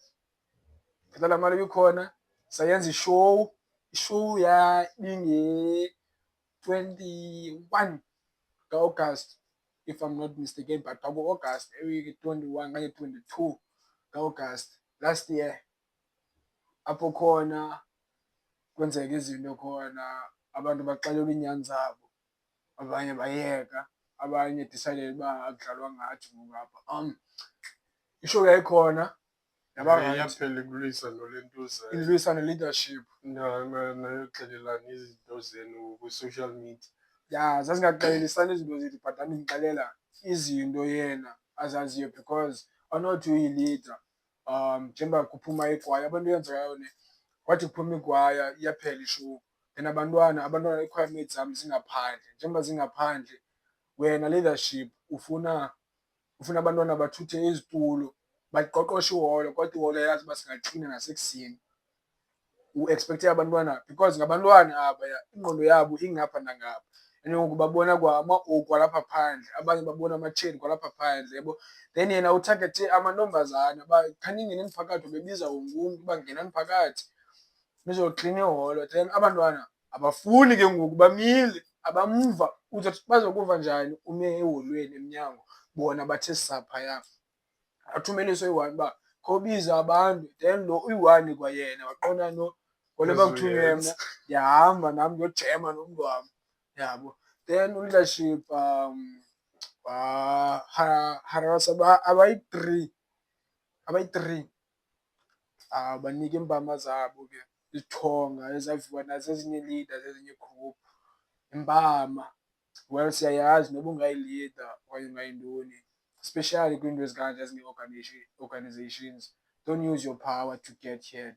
Speaker 1: sayenza ishow ibinge-21 ka-August if I'm not mistaken, but kwaku-August 21 okanye 22 ka-August last year. Apho khona kwenzeka izinto khona, abantu baxelelwa iinyani zabo, abanye bayeka, abanye decided uba akudlalwa ngathi ngoku apha. Ishow yayikhona yaba right,
Speaker 2: yaphela ikulwisano lentuza
Speaker 1: ilwisano leadership.
Speaker 2: nayoxelelana izinto zenu kwi-social media.
Speaker 1: Ya, zazingaxelelisani izinto zethu but andindixelela izinto yena azaziyo because awunothi uyi-leader njengoba kuphuma igwaya. Abantu eyenzekayo kwathi kuphuma igwaya iyaphela ishow. Then abantwana i-choir zam zingaphandle, njengoba zingaphandle wena leadership ufuna abantwana bathuthe izitulo baqoqoshe iholo kodwa iholo yazi uba singaxina nasekuseni. U-expecte abantwana because ngabantwana abaya ingqondo yabo ingapha nangapha and ngoku babona kwa-ama-O kwalapha phandle, abanye babona amatsheni kwalapha phandle, yabo. Then yena uthagethe amantombazana uba khaningene phakathi, bebiza wonke umntu uba ngenani phakathi nizoklina iholo. Then abantwana abafuni ke ngoku, bamile abamva. Bazokuva njani ume eholweni emnyango bona bathe saphaya? Athumeliswe yi-1 uba khawubize abantu. Then lo uyi-1 kwayena waqonda ngole bakuthunywe mna ndiyahamba nam ndiyojema nomntu wam, yabo. Then uleadership harasa abayi-3 banika iimpama zabo ke, izithonga ezaviwa nazezinye ii-leaders ezinye group. Impama, well, siyayazi noba ungayi-leader okanye ungayintoni, especially kwiinto ezikanje ezinee-organizations, don't use your power to get heard,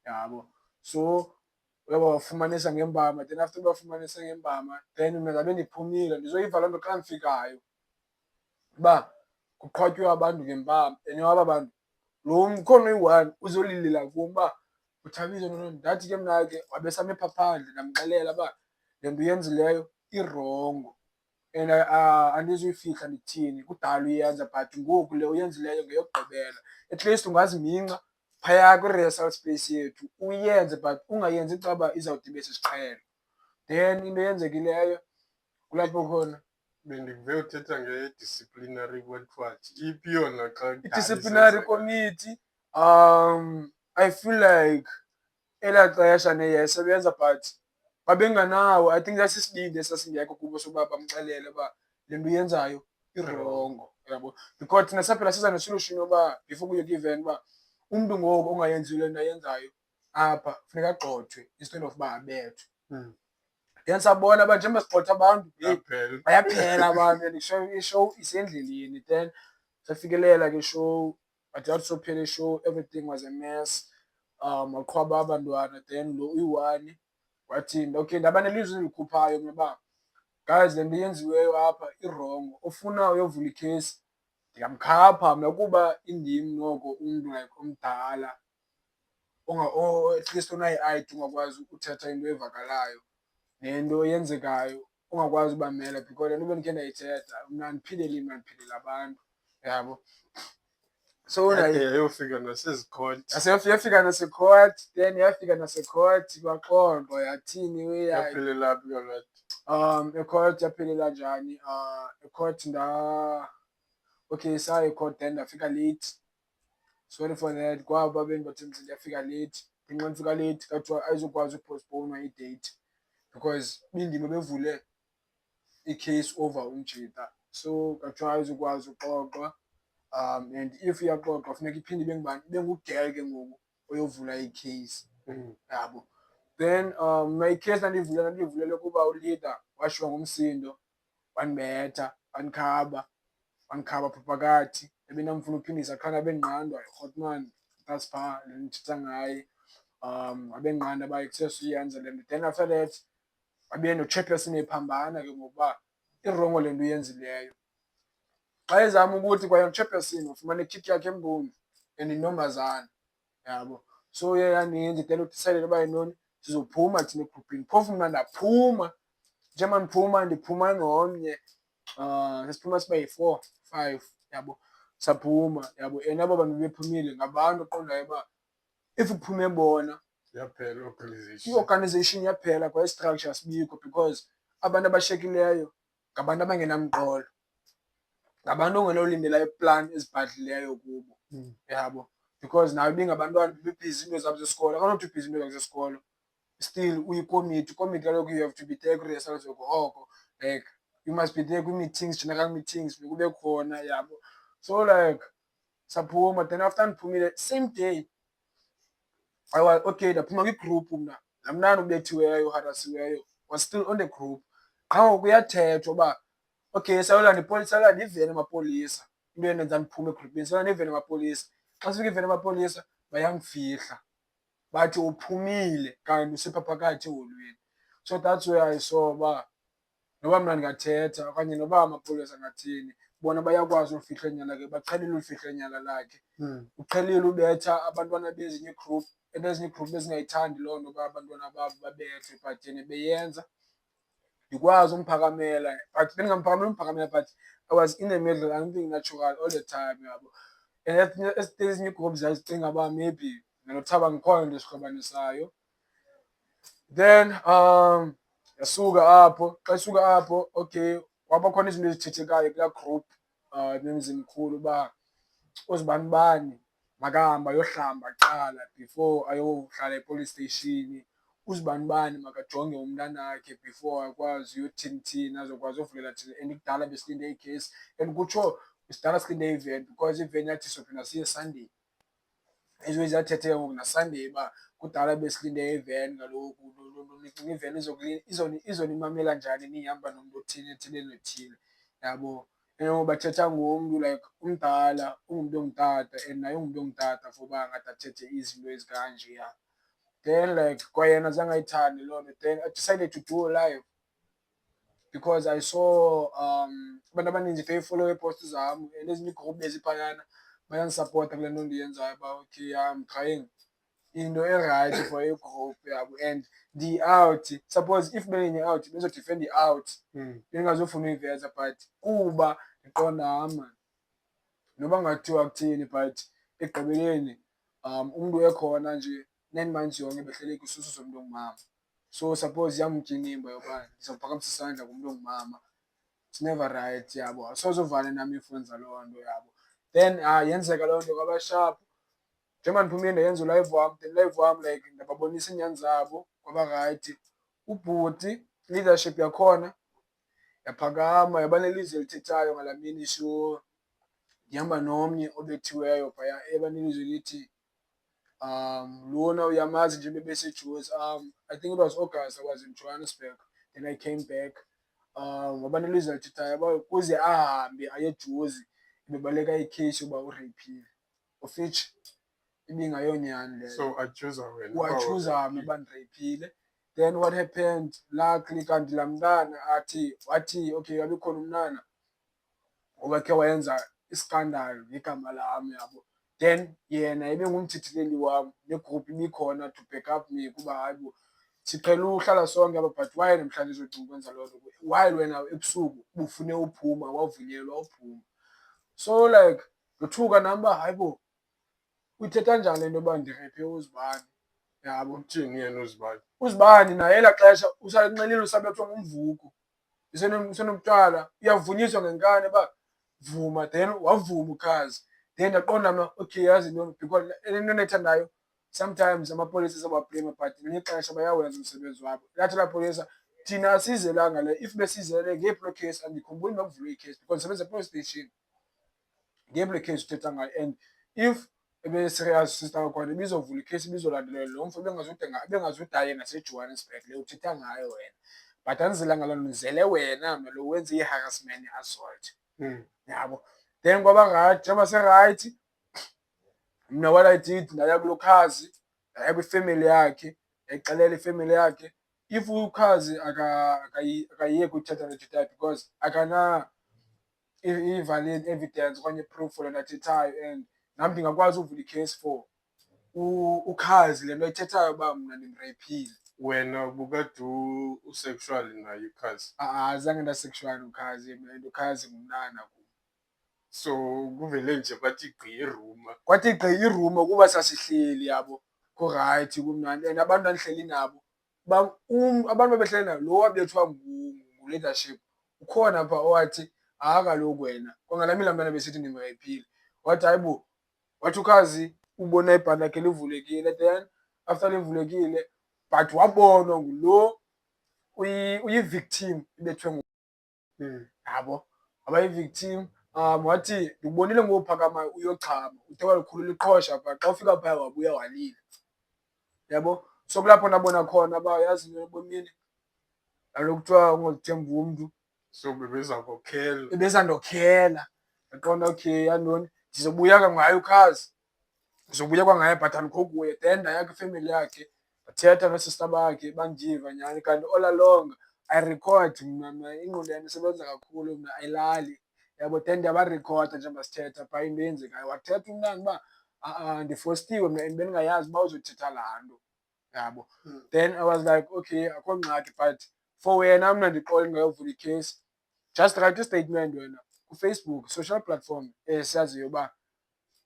Speaker 1: yabo. So uyabafumanisa ngempama, then after ubafumanisa ngempama then mna zabe ndiphumile ndizoyiva loo nto xa ndifikayo uba kuqhwatywe abantu ngempama. And aba bantu lo mkhona oyi-1 uzolilela kum uba Uthabiso ndathi ke mna ke wabesame phaa phandle ndamxelela uba le nto uyenzileyo irongo and andizuyifihla ndithini kudala uyenza but ngoku le uyenzileyo ngeyokugqibela. At least ungaziminca phaya kwi-rehearsal space yethu uyenze but ungayenzi caba izawude ibe sisiqhelo. Then into eyenzekileyo kulapho khona
Speaker 2: Bendikuve uthetha nge-disciplinary kwathiwathi iphi yona xa kudala
Speaker 1: i-disciplinary
Speaker 2: isenzeka?
Speaker 1: committee. I feel like elaa xesha yayisebenza but babenganawo. I think sasisibindi esasingekho kubo soba bamxelele uba le nto uyenzayo irongo, yabo. Because thina saphela siza nesolution yoba before kuye kwi-event uba umntu ngoku ongayenziyo le nto ayenzayo apha funeka agxothwe instead of uba abethwe. Then sabona uba njengoba sigxotha abantu, heyi,
Speaker 2: Yaphela.
Speaker 1: bayaphela abantu and ishow isendleleni. Then safikelela ke show but yathi sophela ishow everything was a mess. Waqhwaba abantwana then lo uyi-one wathi okay ndaba nelizwi endilikhuphayo mna uba guys le nto yenziweyo apha irongo, ofuna uyovula ikhesi ndingamkhapha mna kuba indim noko umntu like omdala at least onayi-I_D ungakwazi uthetha into evakalayo nento eyenzekayo ungakwazi ubamela because le nto bendikhe ndayithetha mna andiphilela mna ndiphilela abantu, yabo. So
Speaker 2: Yade yayofika nasezikhonti.
Speaker 1: yafika nasecourt then yafika nasecourt kwaxoxwa yathini
Speaker 2: Yaphelela phi kaloku?
Speaker 1: ecourt yaphelela njani. Ecourt okay saya ecourt then ndafika late, sorry for that kwabo babeni bathembise ndiyafika late. Ngenxa ndifika late kathiwa ayizukwazi upostponwa i-date because bindima bevule i-case over umjita, so kathiwa ayizukwazi uxoxwa. And if iyaxoxwa funeka iphinde ibe ngubani, ibe nguGel ke ngoku oyovula i-case, yabo. Then mna i-case ndandiyivulele kuba uleader washiywa ngumsindo wandibetha wandikhaba phaa phakathi. Ebendamfuna uphindisa qha abendiqandwa yiRhotman that's phaa le ndithetha ngaye. Abendiqanda uba kusesuyenza le nto. Then after that wabe nochairperson ephambana ke ngokuba irongo le nto uyenzileyo. Xa ezama ukuthi kwaye nochairperson ufumana ikhithi yakhe embomvu and intombazana, yabo. So iye yaninzi then udisayideyo uba yintoni sizophuma thina egrupini. Phofu mna ndaphuma, njengoba ndiphuma ndiphuma nomnye. Sasiphuma siba yi-4, 5, yabo. Saphuma, yabo, and abo bantu bephumile ngabantu oqondayo uba if kuphume bona
Speaker 2: Yaphela organization.
Speaker 1: i-organization yaphela kwa i-structure asibikho because abantu abashiyekileyo ngabantu abangenamqolo, ngabantu ongenolindela iplan ezibhadlileyo kubo, yabo. Because nawe ibingabantwana bebhizi into zabo zesikolo, akanothi ubhizi into zakho zesikolo still uyikomiti. Ikomiti kaloku you have to be there kwi-rehearsals oko, like you must be there kwi-meetings, general meetings kube khona, yabo. So like saphuma then after ndiphumile same day okay ndaphuma kwigroup mna. Laa mntana ubethiweyo uharasiweyo was still on the group. Qha ngoku kuyathethwa uba okay sayolanda iveni amapolisa, into endenza ndiphume egrupini, sayolanda iveni amapolisa. Xa sifika iveni amapolisa bayangifihla bathi uphumile kanti usepha phakathi eholweni. So that's where I saw uba noba mna ndingathetha okanye noba amapolisa angathini bona bayakwazi ulifihla inyala ke, baqhelile ulifihla inyala lakhe. Uqhelile ubetha abantwana bezinye iigroup and ezinye iigroup bezingayithandi loo nto uba abantwana babo babethwe but yena beyenza. Ndikwazi umphakamela but bendingamphakamela but I was in the middle, I'm being natural all the time, yabo. And ezinye iigroup zazicinga uba maybe nanothaba ngikhona into esikrobanisayo. Then yasuka apho. Xa isuka apho okay kwaba khona izinto ezithethekayo kulaa group nemzimkhulu uba uzibanibani makahambe ayohlamba kuqala before ayohlala epolice station. Uzibanibani makajonge umntanakhe before akwazi uyothini azokwazi uvulela thina. And kudala besilinde ikhesi and kutsho sidala silinde iveni because iveni yathi sophinda siye Sunday. Ezo ziyathetheka ngoku naSunday uba kudala besilinde iveni kaloku. Nicinga iveni izonimamela njani nihamba nomntu othile ethile nothile, yabo. And ngoku bathetha ngomntu like umdala ungumntu ongutata and naye ungumntu ongutata for uba angade athethe izinto ezikanjeya. Then like kwayena zange ayithande loo nto. Then I decided to do live because I saw abantu abaninzi beyifollow iiposti zam and ezinye iigroup beziphayana bayandisapota kule nto ndiyenzayo uba okay I'm trying into e-right for igroup yabo and ndi-out. Suppose if bendinge-out bezodifenda i-out bendingazofuna uyiveza but kuba ndiqonda man noba kungathiwa kuthini but ekugqibeleni umntu ekhona nje 9 months yonke behlele kwisisu somntu ongumama. So suppose yamtya inimba yoba ndizawuphakamisa isandla kumntu ongumama. It's never right yabo. Asoze uvane nami if wenza loo nto yabo. Then yenzeka loo nto kwabasharp. Njengoba ndiphumile ndayenza ulive wam, then live wam like ndababonisa iinyani zabo kwaba rayithi. Ubhuti leadership yakhona yaphakama yaba nelizwi elithethayo ngalaa mini sure. Ndihamba nomnye obethiweyo phaya eba nelizwi lithi lona uyamazi nje bebeseJozi. I think it was August I was in Johannesburg. Then I came back. Waba nelizwi alithethayo yaba ukuze ahambe aye eJozi ebebaleka ikheyisi yoba ureyphile, of which ibingayonyani leyo.
Speaker 2: So achuza wena.
Speaker 1: Wachuza mna uba ndireyphile. Then what happened, luckily kanti laa mntana wathi okay wabe khona umntana owakhe wayenza iskandal ngegama lam yabo. Then yena ebengumthithileli wam negroup ibikhona to back up me kuba hayibo siqhele uhlala sonke apha but why namhlanje uzodinga ukwenza loo nto, while wena ebusuku ubufune uphuma wavunyelwa uphuma. So like ndothuka nam uba hayibo uyithetha njani le nto yoba ndireyphe uZibani yabo.
Speaker 2: Uthini yena uZibani?
Speaker 1: uZibani naye elaa xesha usanxelile usabethwa ngumvuko, usenomntwana, uyavunyiswa ngenkani uba vuma, then wavuma ukhazi. Then ndaqonda mna okay yazi ntoni because into endayithandayo sometimes amapolisa siyabableyima but ngelinye ixesha bayawenza umsebenzi wabo. Lathi elaa polisa thina asiyizelanga le, if besiyizele ngeyiphi loo case andikhumbuli noba kuvulwe ikheyisi because ndisebenza e-police station. Ngeyiphi le case uthetha ngayo and if ebe-serious sister wakhona ibizovula ikheyisi ibizolandelela lo mfo ebengazudaye naseJohannesburg le uthetha ngayo wena. But andizelanga loo nto, ndizele wena mna lo wenze i-harassment ne-assault yabo. Then kwaba rayithi, njengoba serayithi mna what I did ndaya kulo khazi, ndaya kwifemeli yakhe, ndayixelela ifemeli yakhe if ukhazi akayiyeki uthetha nethethayo because akana i-valid evidence okanye i-proof for le nto athethayo and nam ndingakwazi uvula ikheyisi for ukhazi le nto ayithethayo uba mna ndimreyphile.
Speaker 2: Wena ubukade usexual naye ukhazi?
Speaker 1: Zange ndasexual nokhazi and ukhazi ngumnana kum.
Speaker 2: So kuvele nje kwathi gqi iruma.
Speaker 1: Kwathi gqi iruma kuba sasihleli yabo kurayithi kumnandi and abantu ndandihleli nabo abantu babehleli nabo lo wabethwa ngu-leadership ukhona phaa owathi kaloku wena kwangalaa mini laa mntana besithi ndimreyphile wathi hayibo, wathi ukhazi ubona ibhanti lakhe livulekile. Then after livulekile but wabonwa ngulo uyi-victim ibethwe yabo, waba yi-victim. Wathi ndikubonile ngophakama uyochama uthe walukhulula iqhosha phaa xa ufika phaya wabuya walila yabo. So kulapho ndabona khona uba yazi into ebomini lalo kuthiwa ungazithembi umntu.
Speaker 2: So bebezawukokhela.
Speaker 1: Ebezandokhela ndaqonda okay yantoni ndizobuya kwangaye ukhazi, ndizobuya kwangaye but andikho kuye. Then ndaya kwifemeli yakhe ndathetha noosista bakhe bandiva nyhani kanti all along I record mna ingqondo yam isebenza kakhulu mna ayilali yabo. Then ndiyabarekhoda njengoba sithetha phaa into eyenzekayo. Wathetha umntana uba ndifostiwe mna and bendingayazi uba uzothetha laa nto yabo. Then I was like okay akho ngxaki but for wena mna ndiqole ndingayovula ikheyisi just write istatement wena kuFacebook, social platform esiyaziyo uba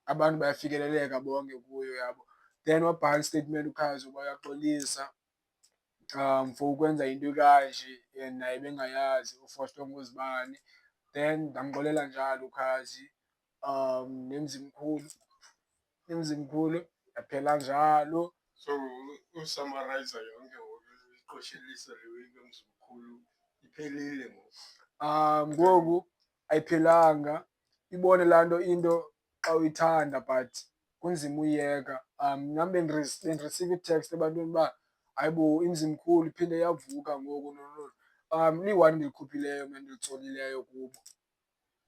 Speaker 1: abantu bayafikeleleka bonke kuyo yabo. Then wabhala istatement ukhazi uba uyaxolisa for ukwenza into kanje and naye bengayazi ufostwe nguZibani. Then ndamxolela njalo ukhazi nemzimkhulu yaphela njalo.
Speaker 2: So usummarize yonke ngoku iqoshelisa le week emzimkhulu iphelile ngoku.
Speaker 1: Ngoku ayiphelanga, ibone laa nto into xa uyithanda but kunzima uyiyeka. Nam bendireceive i-text ebantwini uba hayibo imzimkhulu iphinde yavuka ngoku nono. Liyi-one endilikhuphileyo mna endilitsolileyo kubo.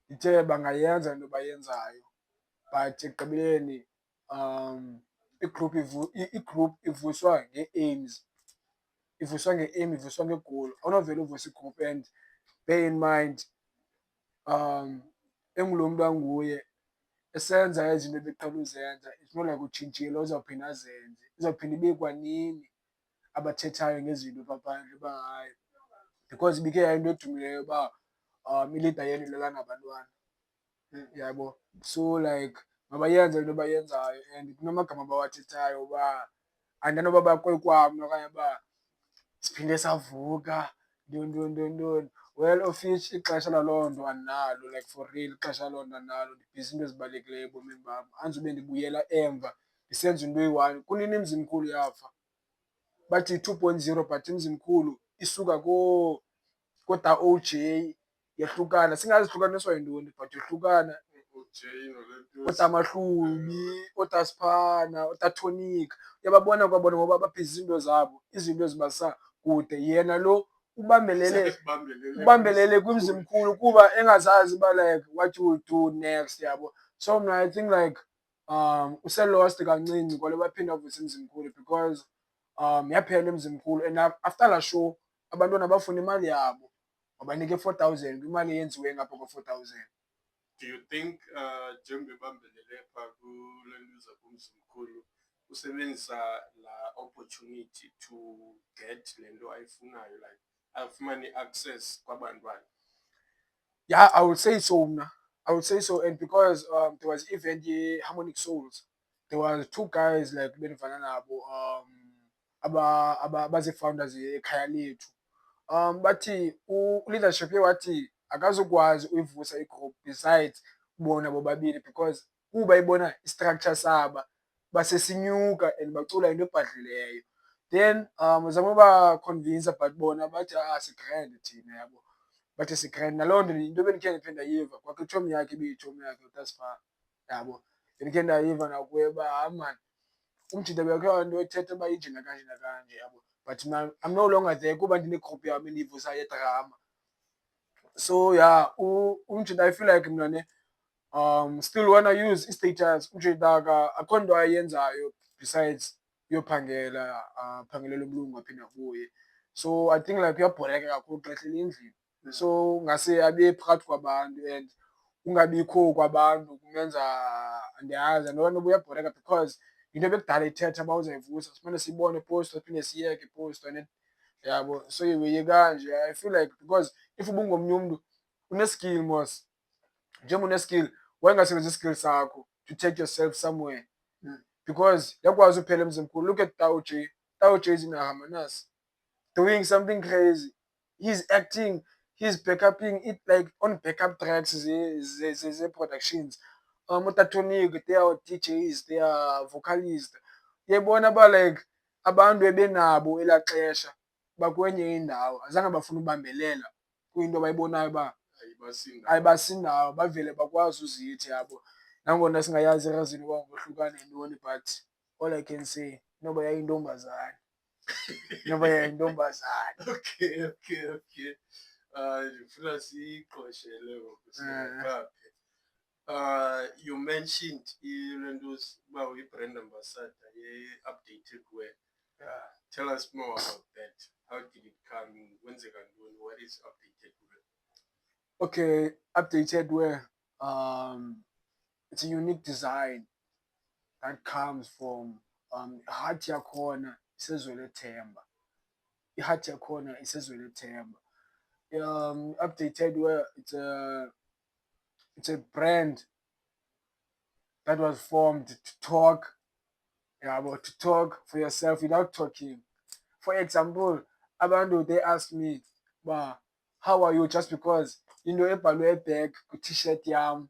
Speaker 1: Ndithe bangayenza into bayenzayo but ekugqibeleni i-group ivuswa ngee-aims, ivuswa nge-aim, ivuswa nge-goal. Awunovele uvuse i-group and bear in mind engulo mntu anguye esenza izinto ebekuqhela uzenza. It's not like utshintshile uzawuphinda azenze. Izawuphinda ibe kwanini abathethayo ngezinto phaa phandle uba hayi because ibikhe yayinto edumileyo uba ilida yenu ilala nabantwana. Yabo. So like mabayenze into abayenzayo and kunamagama abawathethayo uba andinoba bakwekwam okanye uba siphinde savuka ntoni. Well, offish ixesha laloo nto andinalo, like for real ixesha laloo nto andinalo. Ndibhizi iinto ezibalulekileyo ebomini bam. Andizube ndibuyela emva ndisenza into eyi-one. Kunini imzimkhulu yafa? Bathi 2.0 but imzimkhulu isuka kooda OJ yahlukana. Singazihlukaniswa yintoni but yohlukana. Oodamahlubi, ooDasphana, ooDaTonic. Uyababona kwabona ngoba babhizi izinto zabo, izinto ezibasa kude. Yena lo ubambelele kwimzimkhulu kuba engazazi uba like what you will do next, yabo. So mna I think like use-lost kancinci kwale baphinda bavuse imzimkhulu because yaphela imzimkhulu and after laa show abantwana bafuna imali yabo. Wabanike 4,000 kwimali eyenziwe ngapha ko-4,000.
Speaker 2: Do you think njengoba ebambelele phaa kule nto uza kumzimkhulu usebenzisa laa opportunity to get le nto ayifunayo, like afumane i-access kwabantwana?
Speaker 1: Yeah, I would say so mna. I would say so, and because there was event ye-Harmonic Souls, there was two guys like bendivana nabo abazi-founders ekhaya lethu. Bathi u-leadership wathi akazukwazi uyivusa igroup besides bona bobabili because kuba ibona istructure saba basesinyuka and bacula into ebhadlileyo. Then zama ubaconvinsa but bona bathi sigrand thina, yabo. Bathi sigrand. Naloo nto into bendikhe ndiphe ndayiva kwakwitshomi yakhe ibiyitshomi yakhe uDasphana, yabo. Bendikhe ndayiva nakuye uba hayi man, umjida bekho nto ethetha uba inje nakanje nakanje, yabo. But mna I'm no longer there kuba ndinegroup yam endiyivusayo yedrama. So yeah, umjida I feel like mna ne still wanna use i-status. Umjida akho nto ayenzayo besides uyophangela, aphangelele ubulungu aphinde abuye. So I think like uyabhoreka kakhulu xa ehleli endlini. So ungase abe phakathi kwabantu and ungabikho kwabantu kumenza andiyazi andibona uba uyabhoreka because yinto ebekudala ithetha uba uzayivusa. Simane siyibone ipostwa siphinde siyeke ipostwa yabo. So iye kanje. I feel like because if ubungomnye umntu une-skill mos, njengoba une-skill wayengasebenzisi i-skill sakho to take yourself somewhere because yakwazi uphela emzimkhulu. Look at Tao J. Tao J is in Ahamanas doing something crazy. He's acting, he's backuping it like on backup tracks ze-productions. uDaTonic, they are DJs, they are vocalists. Uyayibona uba like abantu ebenabo elaa xesha bakwenye indawo azange bafuna ubambelela kuyinto abayibonayo uba ayibasindayo bavele bakwazi uzithi, yabo. Nangona singayazi irazini uba ngohlukana yintoni but all I can say inoba yayintombazane. Inoba yayintombazane.
Speaker 2: Okay. Ndifuna siyiqoshele ngoku singakaphi. You mentioned ile nto uba uyi-brand ambassador ye-Updated Wear. Tell us more about that. How did it come? Kwenzeka ntoni? What is Updated Wear?
Speaker 1: Okay, Updated Wear, it's a unique design that comes from iheart yakhona isezwele themba. Iheart yakhona isezwele themba. Updated Wear, it's a brand that was formed to talk, yabo, to talk for yourself without talking. For example, abantu they ask me, ba, how are you, just because into ebhalwe back ku-t-shirt yam,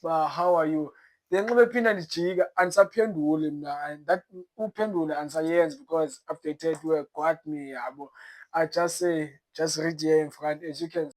Speaker 1: ba, how are you. Then xa bephinda ndijika andisaphenduli mna, and that uphendula andisayenzi because Updated Wear got me, yabo. I just say, just read here in front as you can